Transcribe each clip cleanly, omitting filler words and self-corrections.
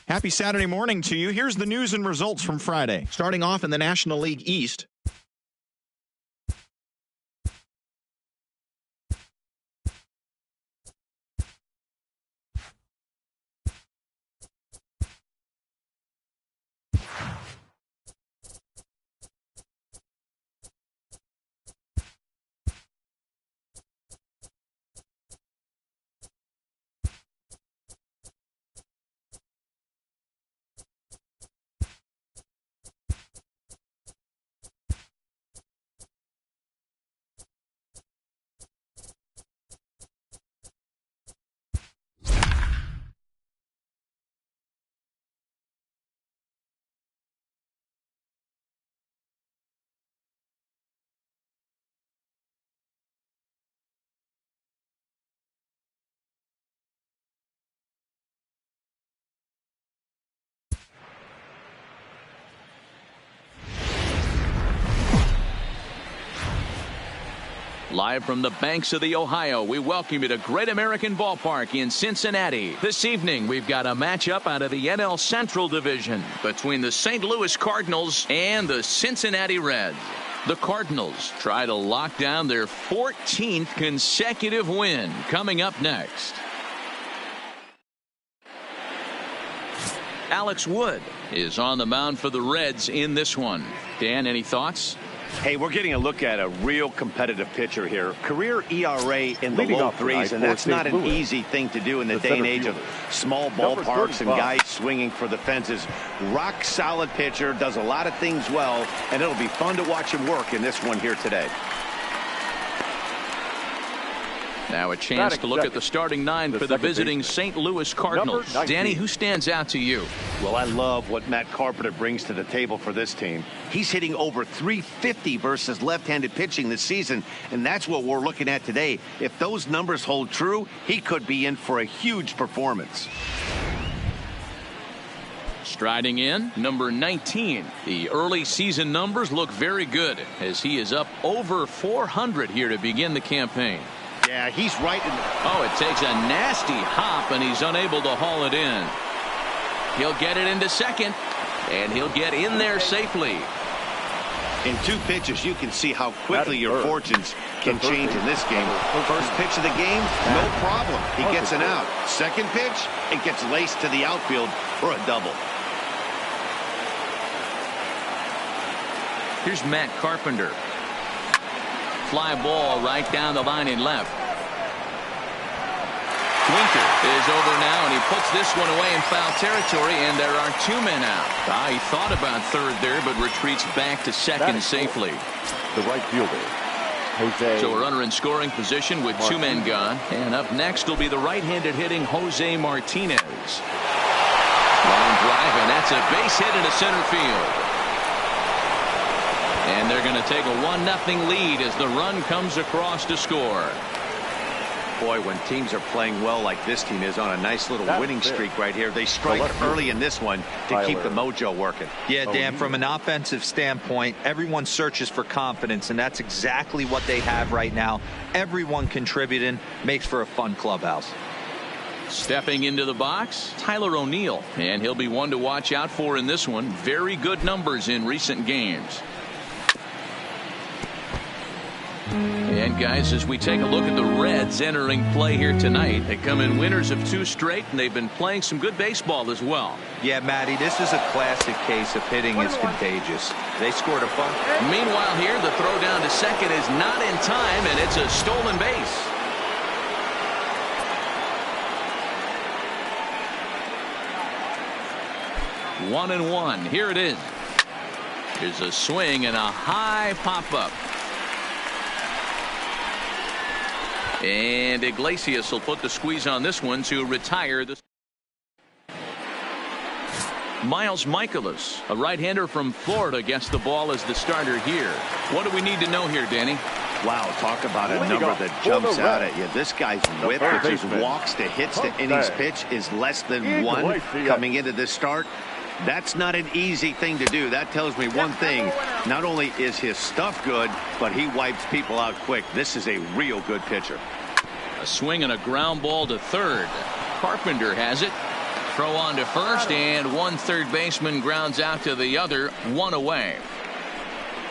Happy Saturday morning to you. Here's the news and results from Friday. Starting off in the National League East. Live from the banks of the Ohio, we welcome you to Great American Ballpark in Cincinnati. This evening, we've got a matchup out of the NL Central Division between the St. Louis Cardinals and the Cincinnati Reds. The Cardinals try to lock down their 14th consecutive win. Coming up next, Alex Wood is on the mound for the Reds in this one. Dan, any thoughts? Hey, we're getting a look at a real competitive pitcher here. Career ERA in the low threes, and that's not an easy thing to do in the day and age of small ballparks and guys swinging for the fences. Rock solid pitcher, does a lot of things well, and it'll be fun to watch him work in this one here today. Now a chance to look at the starting nine for the visiting St. Louis Cardinals. Danny, who stands out to you? Well, I love what Matt Carpenter brings to the table for this team. He's hitting over .350 versus left-handed pitching this season, and that's what we're looking at today. If those numbers hold true, he could be in for a huge performance. Striding in, number 19. The early season numbers look very good as he is up over 400 here to begin the campaign. Yeah, he's right. Oh, it takes a nasty hop, and he's unable to haul it in. He'll get it into second, and he'll get in there safely. In 2 pitches, you can see how quickly your fortunes can change in this game. First pitch of the game, no problem. He gets an out. Second pitch, it gets laced to the outfield for a double. Here's Matt Carpenter. Fly ball right down the line in left. Winker is over now, and he puts this one away in foul territory, and there are 2 men out. He thought about third there, but retreats back to second safely. The right fielder, Jose. So a runner in scoring position with 2 men gone. And up next will be the right-handed hitting Jose Martinez. Line drive, and that's a base hit into center field. And they're going to take a 1-0 lead as the run comes across to score. Boy, when teams are playing well like this team is on a nice little winning streak right here, they strike early in this one to keep the mojo working. Yeah, Dan, from an offensive standpoint, everyone searches for confidence, and that's exactly what they have right now. Everyone contributing makes for a fun clubhouse. Stepping into the box, Tyler O'Neill, and he'll be one to watch out for in this one. Very good numbers in recent games. And guys, as we take a look at the Reds entering play here tonight, they come in winners of 2 straight, and they've been playing some good baseball as well. Yeah, Matty, this is a classic case of hitting is contagious. They scored a bunt. Meanwhile here, the throw down to second is not in time, and it's a stolen base. One and one. Here it is. Here's a swing and a high pop-up. And Iglesias will put the squeeze on this one to retire this. Miles Michaelis, a right-hander from Florida, gets the ball as the starter here. What do we need to know here, Danny? Wow, talk about a number that jumps out at you. This guy's whip, which is walks to hits to innings pitch, is less than 1 coming into this start. That's not an easy thing to do. That tells me one thing. Not only is his stuff good, but he wipes people out quick. This is a real good pitcher. A swing and a ground ball to third. Carpenter has it. throw on to first, and one third baseman grounds out to the other, one away.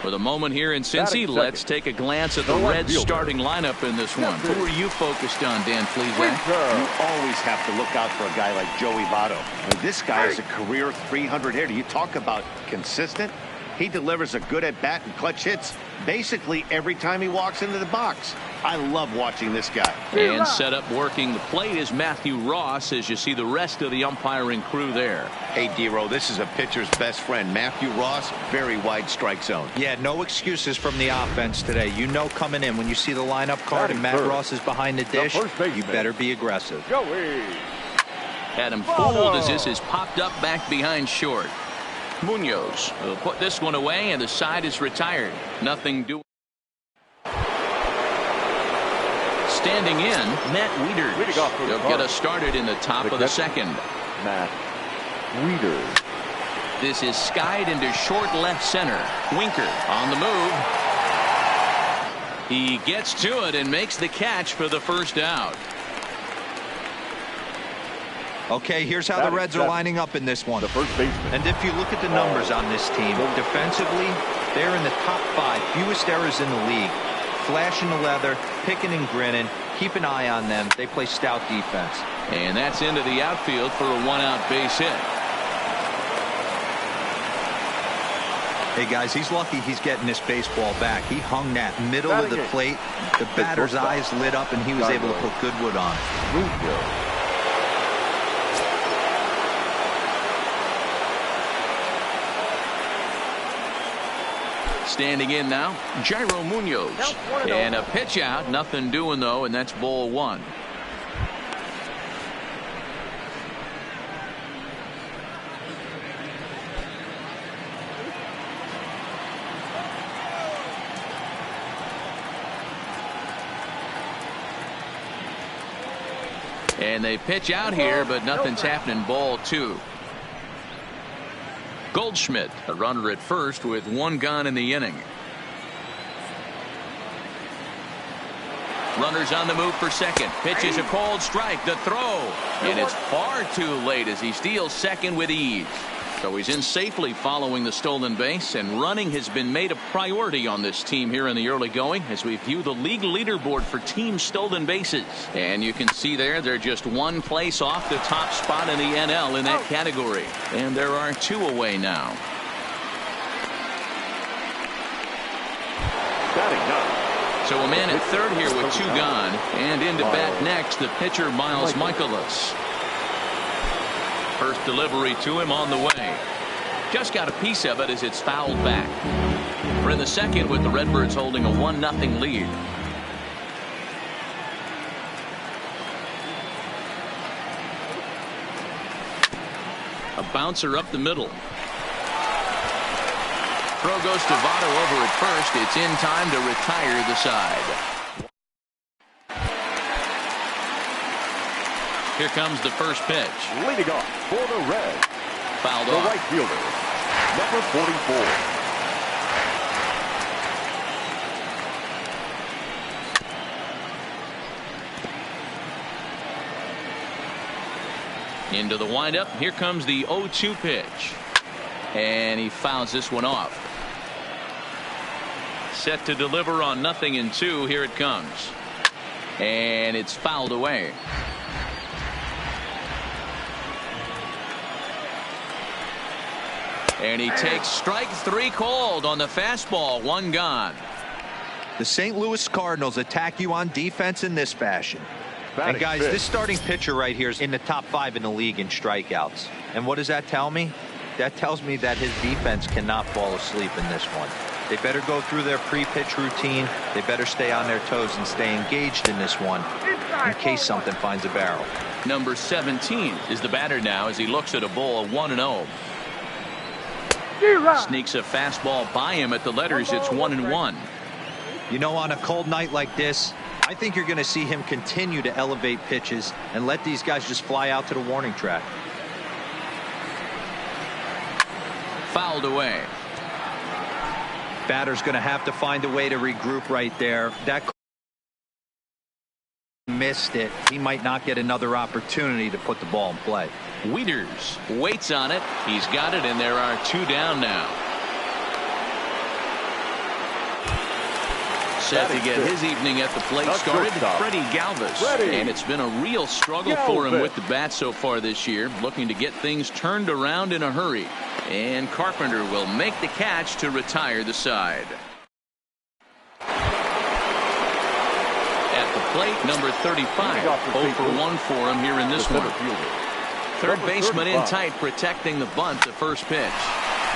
For the moment here in Cincy, let's take a glance at the Reds starting lineup in this one. Who are you focused on, Dan Plesac? You always have to look out for a guy like Joey Votto. I mean, this guy is a career 300 hitter. You talk about consistent. He delivers a good at-bat and clutch hits basically every time he walks into the box. I love watching this guy. And set up working the plate is Matthew Ross as you see the rest of the umpiring crew there. Hey, D-Row, this is a pitcher's best friend. Matthew Ross, very wide strike zone. Yeah, no excuses from the offense today. You know coming in when you see the lineup card and Matt Ross is behind the dish, you better be aggressive. Had him fooled as this is popped up back behind short. Munoz will put this one away and the side is retired. Nothing doing. Standing in, Matt Wieters. He'll get us started in the top of the second. Matt Wieters. This is skied into short left center. Winker on the move. He gets to it and makes the catch for the first out. Okay, here's how the Reds are lining up in this one. The first baseman. And if you look at the numbers on this team, defensively, they're in the top 5, fewest errors in the league. Flashing the leather, picking and grinning. Keep an eye on them. They play stout defense. And that's into the outfield for a one-out base hit. Hey, guys, he's lucky he's getting this baseball back. He hung that middle of the plate. The batter's eyes lit up, and he was able to put good wood on it. Standing in now, Jairo Munoz. And a pitch out, nothing doing though, and that's ball one. And they pitch out here, but nothing's happening. Ball two. Goldschmidt, a runner at first with one gone in the inning. Runners on the move for second. Pitch is a cold strike. The throw. And it's far too late as he steals second with ease. So he's in safely following the stolen base, and running has been made a priority on this team here in the early going as we view the league leaderboard for team stolen bases. And you can see there they're just one place off the top spot in the NL in that category. And there are two away now. So a man at third here with two gone, and into bat next the pitcher Miles Michaelis. First delivery to him on the way. Just got a piece of it as it's fouled back. We're in the second with the Redbirds holding a 1-0 lead. A bouncer up the middle. Throw goes to Votto over at first. It's in time to retire the side. Here comes the first pitch. Leading off for the Reds. Fouled the off. right fielder, number 44. Into the windup. Here comes the 0-2 pitch. And he fouls this one off. Set to deliver on 0-2. Here it comes. And it's fouled away. And he takes strike three called on the fastball. One gone. The St. Louis Cardinals attack you on defense in this fashion. And guys, this starting pitcher right here is in the top 5 in the league in strikeouts. And what does that tell me? That tells me that his defense cannot fall asleep in this one. They better go through their pre-pitch routine. They better stay on their toes and stay engaged in this one in case something finds a barrel. Number 17 is the batter now as he looks at a ball 1-0. Sneaks a fastball by him at the letters. It's 1-1. You know, on a cold night like this, I think you're going to see him continue to elevate pitches and let these guys just fly out to the warning track. Fouled away. Batter's going to have to find a way to regroup right there. That missed it, he might not get another opportunity to put the ball in play. Wieters waits on it. He's got it, and there are 2 down now. Set to get his evening at the plate started, Freddie Galvis. And it's been a real struggle for him with the bat so far this year, looking to get things turned around in a hurry. And Carpenter will make the catch to retire the side. At the plate, number 35. 0 for 1 for him here in this one. Third baseman in tight, protecting the bunt to first pitch.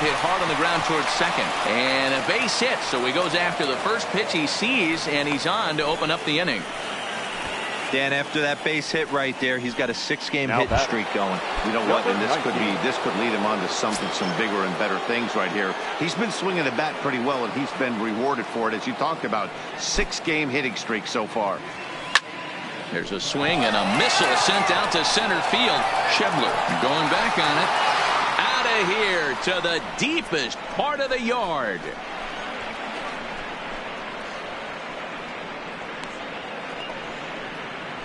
Hit hard on the ground towards second, and a base hit, so he goes after the first pitch he sees, and he's on to open up the inning. Dan, after that base hit right there, he's got a 6-game hitting streak going. You know what, and this could lead him on to some bigger and better things right here. He's been swinging the bat pretty well, and he's been rewarded for it, as you talked about. 6-game hitting streak so far. There's a swing and a missile sent out to center field. Schebler going back on it. Out of here to the deepest part of the yard.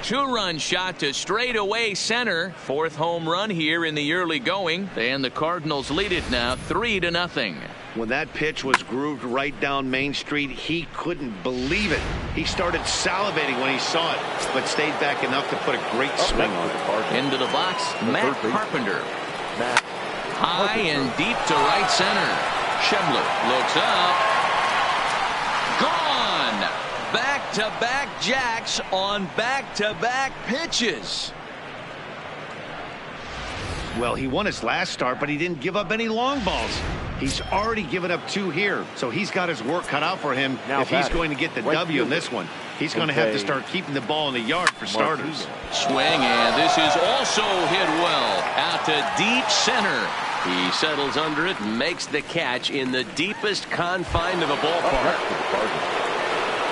Two-run shot to straightaway center. 4th home run here in the early going, and the Cardinals lead it now 3-0. When that pitch was grooved right down Main Street, he couldn't believe it. He started salivating when he saw it, but stayed back enough to put a great swing on it. Into the box, Matt Carpenter. High and deep to right center. Schebler looks up. Gone! Back-to-back jacks on back-to-back pitches. Well, he won his last start, but he didn't give up any long balls. He's already given up 2 here, so he's got his work cut out for him if he's going to get the W in this one. He's going to have to start keeping the ball in the yard for starters. Swing, and this is also hit well. Out to deep center. He settles under it and makes the catch in the deepest confine of a ballpark.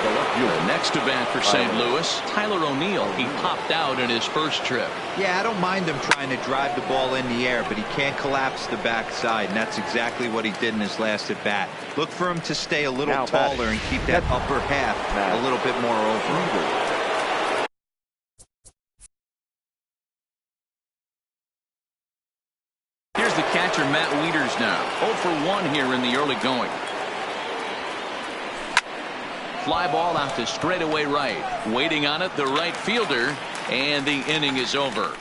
The next to bat for St. Louis, Tyler O'Neill. He popped out in his first trip. Yeah, I don't mind him trying to drive the ball in the air, but he can't collapse the backside, and that's exactly what he did in his last at bat. Look for him to stay a little taller and keep that upper half a little bit more over. Here's the catcher, Matt Wieters now. 0 for 1 here in the early going. Fly ball out to straightaway right. Waiting on it, the right fielder, and the inning is over.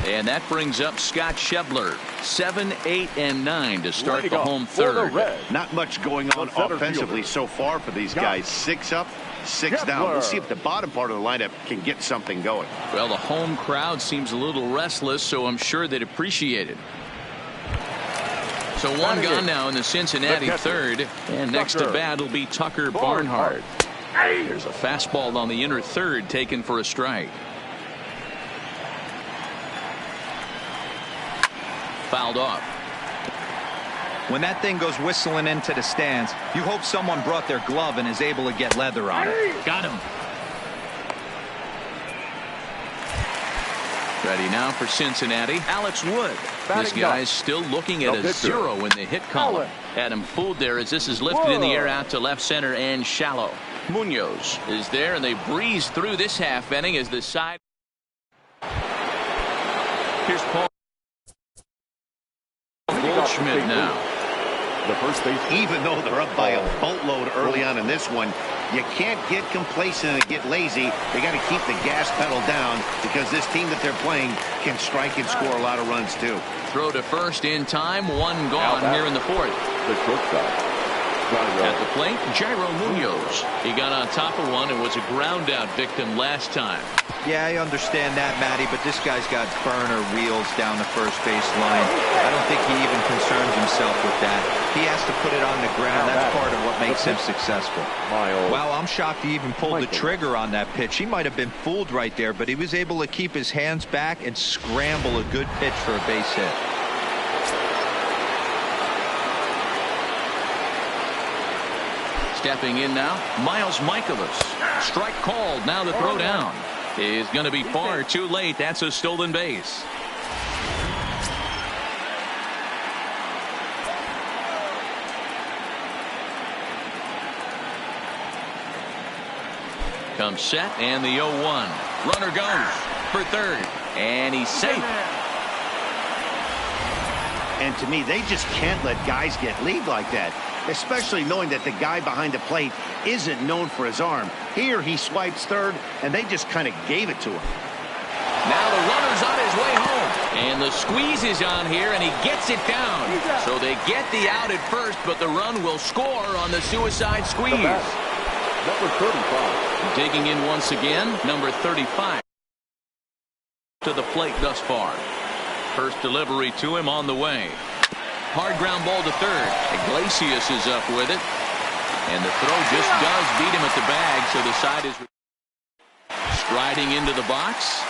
And that brings up Scott Schebler. 7, 8, and 9 to start the home third. Not much going on offensively so far for these guys. 6 up, 6 down. We'll see if the bottom part of the lineup can get something going. Well, the home crowd seems a little restless, so I'm sure they'd appreciate it. So 1 gone now in the Cincinnati third, and next to bat will be Tucker Barnhart. There's a fastball on the inner third taken for a strike. Fouled off. When that thing goes whistling into the stands, you hope someone brought their glove and is able to get leather on it. Got him. Ready now for Cincinnati, Alex Wood. This guy's still looking at a 0 in the hit column. Had him fooled there as this is lifted in the air out to left center and shallow. Munoz is there, and they breeze through this half inning as the side. Here's Paul Goldschmidt now. The first base. Even though they're up by a boatload early on in this one, you can't get complacent and get lazy. They got to keep the gas pedal down because this team that they're playing can strike and score a lot of runs too. Throw to first in time. 1 gone here in the fourth. The shortstop. At the plate, Jairo Munoz. He got on top of one and was a ground out victim last time. Yeah, I understand that, Matty, but this guy's got burner wheels down the first base line. I don't think he even concerns himself with that. He has to put it on the ground. That's part of what makes him successful. Wow, I'm shocked he even pulled the trigger on that pitch. He might have been fooled right there, but he was able to keep his hands back and scramble a good pitch for a base hit. Stepping in now, Miles Michaelis. Strike called, now the throw down. Is going to be far too late. That's a stolen base. Comes set, and the 0-1. Runner goes for third, and he's safe. And to me, they just can't let guys get lead like that, especially knowing that the guy behind the plate isn't known for his arm. Here he swipes third, and they just kind of gave it to him. Now the runner's on his way home. And the squeeze is on here, and he gets it down. So they get the out at first, but the run will score on the suicide squeeze. Number 35. Digging in once again, number 35 to the plate thus far. First delivery to him on the way. Hard ground ball to third. Iglesias is up with it. And the throw just does beat him at the bag, so the side is striding into the box.